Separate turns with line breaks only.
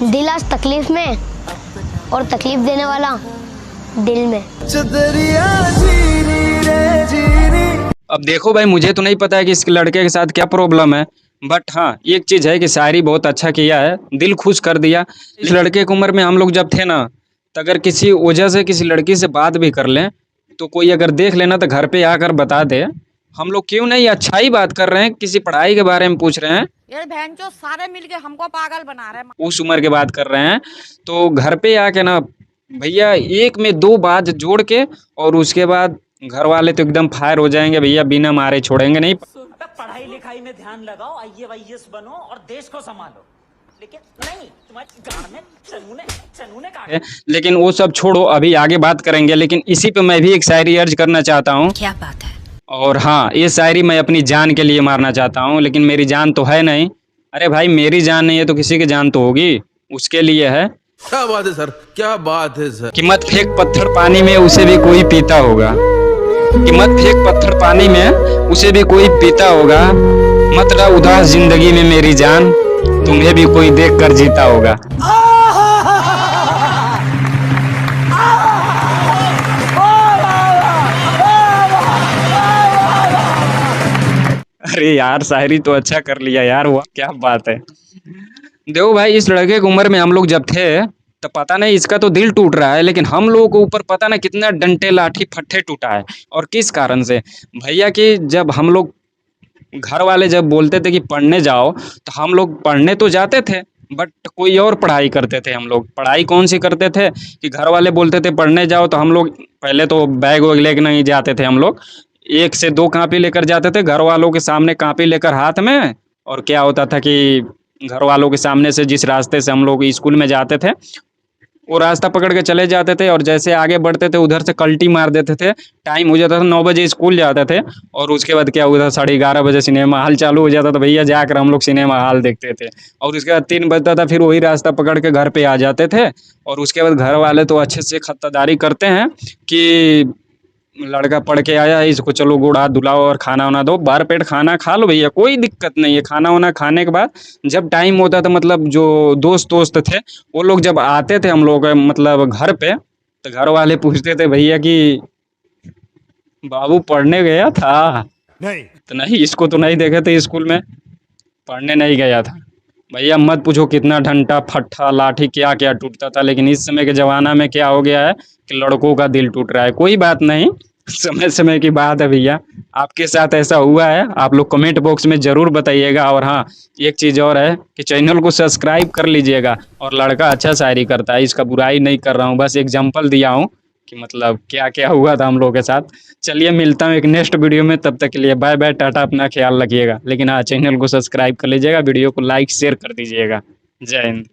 दिल आज तकलीफ में और तकलीफ देने वाला दिल में।
अब देखो भाई, मुझे तो नहीं पता है कि इस लड़के के साथ क्या प्रॉब्लम है, बट हाँ एक चीज है कि शायरी बहुत अच्छा किया है, दिल खुश कर दिया। इस लड़के की उम्र में हम लोग जब थे ना, तो अगर किसी वजह से किसी लड़की से बात भी कर लें तो कोई अगर देख लेना तो घर पे आकर बता दे। हम लोग क्यों नहीं अच्छा ही बात कर रहे हैं, किसी पढ़ाई के बारे में पूछ रहे हैं,
यार बहनचोद सारे मिलके हमको पागल बना रहे हैं।
उस उम्र की बात कर रहे हैं, तो घर पे आके ना भैया एक में दो बात जोड़ के, और उसके बाद घर वाले तो एकदम फायर हो जाएंगे भैया, बिना मारे छोड़ेंगे नहीं।
पढ़ाई लिखाई में ध्यान लगाओ, IAS बनो और देश को संभालो, लेकिन नहीं तुम्हारी गांड में चनूने काटे।
लेकिन वो सब छोड़ो, अभी आगे बात करेंगे। लेकिन इसी पे मैं भी एक शायरी अर्ज करना चाहता हूँ।
क्या बात है?
और हाँ, ये शायरी मैं अपनी जान के लिए मारना चाहता हूँ, लेकिन मेरी जान तो है नहीं। अरे भाई, मेरी जान नहीं है तो किसी की जान तो होगी, उसके लिए है।
क्या बात है सर, क्या बात है सर।
कि मत फेंक पत्थर पानी में, उसे भी कोई पीता होगा। कि मत फेंक पत्थर पानी में, उसे भी कोई पीता होगा। मत रह उदास जिंदगी में मेरी जान, तुम्हें भी कोई देख कर जीता होगा। अरे यार, शायरी तो अच्छा कर लिया यार, वो क्या बात है। देखो भाई, इस लड़के की उम्र में हम लोग जब थे तो पता नहीं, इसका तो दिल टूट रहा है, लेकिन हम लोगों के ऊपर पता नहीं कितना डंटे लाठी फट्टे टूटा है। और किस कारण से भैया, कि जब हम लोग घर वाले जब बोलते थे कि पढ़ने जाओ, तो हम लोग पढ़ने तो जाते थे, बट कोई और पढ़ाई करते थे। हम लोग पढ़ाई कौन सी करते थे कि घर वाले बोलते थे पढ़ने जाओ, तो हम लोग पहले तो बैग वैग लेके नहीं जाते थे। हम लोग 1 से 2 कॉपी लेकर जाते थे, घर वालों के सामने कॉपी लेकर हाथ में। और क्या होता था कि घर वालों के सामने से जिस रास्ते से हम लोग स्कूल में जाते थे, वो रास्ता पकड़ के चले जाते थे, और जैसे आगे बढ़ते थे उधर से कल्टी मार देते थे। टाइम हो जाता था 9 बजे स्कूल जाते थे, और उसके बाद क्या होता था 11:30 बजे सिनेमा हॉल चालू हो जाता था। भैया जाकर हम लोग सिनेमा हॉल देखते थे, और उसके बाद 3 बजता था, फिर वही रास्ता पकड़ के घर पे आ जाते थे। और उसके बाद घर वाले तो अच्छे से खत्तादारी करते हैं कि लड़का पढ़ के आया है, इसको चलो गोड़ हाथ धुलाओ और खाना वाना दो, भर पेट खाना खा लो भैया, कोई दिक्कत नहीं है। खाना वाना खाने के बाद जब टाइम होता था, मतलब जो दोस्त थे वो लोग जब आते थे हम लोग मतलब घर पे, तो घर वाले पूछते थे भैया कि बाबू पढ़ने गया था?
नहीं
तो नहीं, इसको तो नहीं देखे थे स्कूल में, पढ़ने नहीं गया था। भैया मत पूछो कितना डंटा फट्टा लाठी क्या क्या टूटता था। लेकिन इस समय के ज़माना में क्या हो गया है कि लड़कों का दिल टूट रहा है। कोई बात नहीं, समय समय की बात है भैया। आपके साथ ऐसा हुआ है, आप लोग कमेंट बॉक्स में ज़रूर बताइएगा। और हाँ, एक चीज़ और है कि चैनल को सब्सक्राइब कर लीजिएगा। और लड़का अच्छा शायरी करता है, इसका बुराई नहीं कर रहा हूँ, बस एग्जाम्पल दिया हूँ कि मतलब क्या क्या हुआ था हम लोगों के साथ। चलिए मिलता हूँ एक नेक्स्ट वीडियो में, तब तक के लिए बाय बाय, टाटा, अपना ख्याल रखिएगा। लेकिन हाँ, चैनल को सब्सक्राइब कर लीजिएगा, वीडियो को लाइक शेयर कर दीजिएगा। जय हिंद।